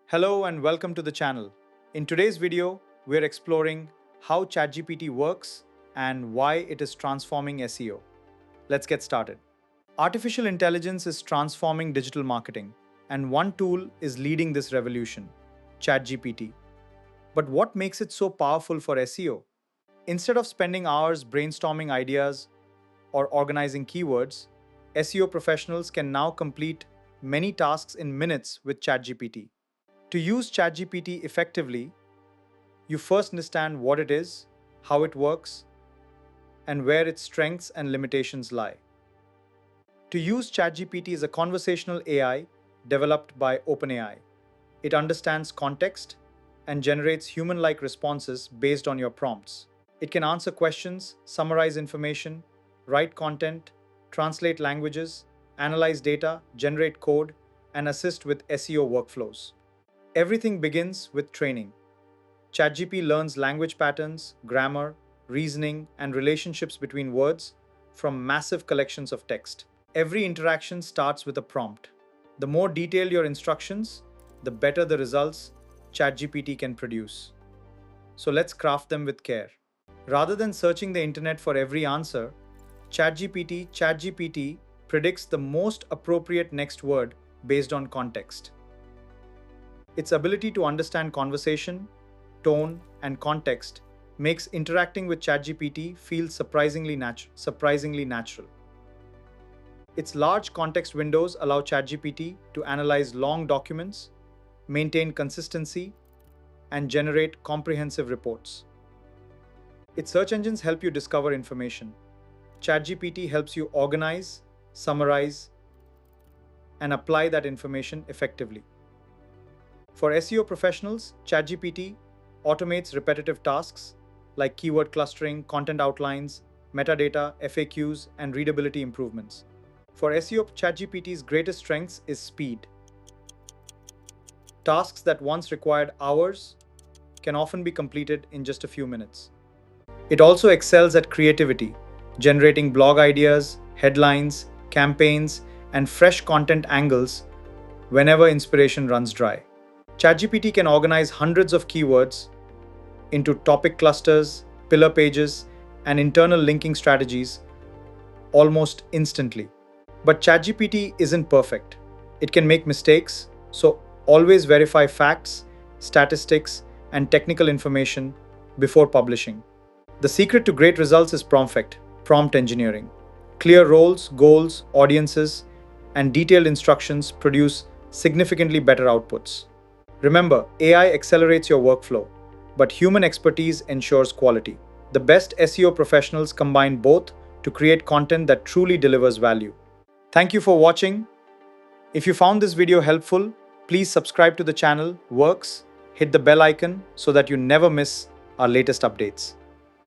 Hello and welcome to the channel. In today's video, we're exploring how ChatGPT works and why it is transforming SEO. Let's get started. Artificial intelligence is transforming digital marketing, and one tool is leading this revolution, ChatGPT. But what makes it so powerful for SEO? Instead of spending hours brainstorming ideas or organizing keywords, SEO professionals can now complete many tasks in minutes with ChatGPT. To use ChatGPT effectively, you first understand what it is, how it works, and where its strengths and limitations lie. To use ChatGPT is a conversational AI developed by OpenAI. It understands context and generates human-like responses based on your prompts. It can answer questions, summarize information, write content, translate languages, analyze data, generate code, and assist with SEO workflows. Everything begins with training. ChatGPT learns language patterns, grammar, reasoning, and relationships between words from massive collections of text. Every interaction starts with a prompt. The more detailed your instructions, the better the results ChatGPT can produce. So let's craft them with care. Rather than searching the internet for every answer, ChatGPT predicts the most appropriate next word based on context. Its ability to understand conversation, tone, and context makes interacting with ChatGPT feel surprisingly natural. Its large context windows allow ChatGPT to analyze long documents, maintain consistency, and generate comprehensive reports. Its search engines help you discover information. ChatGPT helps you organize, summarize, and apply that information effectively. For SEO professionals, ChatGPT automates repetitive tasks like keyword clustering, content outlines, metadata, FAQs, and readability improvements. For SEO, ChatGPT's greatest strength is speed. Tasks that once required hours can often be completed in just a few minutes. It also excels at creativity, generating blog ideas, headlines, campaigns, and fresh content angles whenever inspiration runs dry. ChatGPT can organize hundreds of keywords into topic clusters, pillar pages, and internal linking strategies almost instantly. But ChatGPT isn't perfect. It can make mistakes, so always verify facts, statistics, and technical information before publishing. The secret to great results is prompt engineering. Clear roles, goals, audiences, and detailed instructions produce significantly better outputs. Remember, AI accelerates your workflow, but human expertise ensures quality. The best SEO professionals combine both to create content that truly delivers value. Thank you for watching. If you found this video helpful, please subscribe to the channel Works, hit the bell icon so that you never miss our latest updates.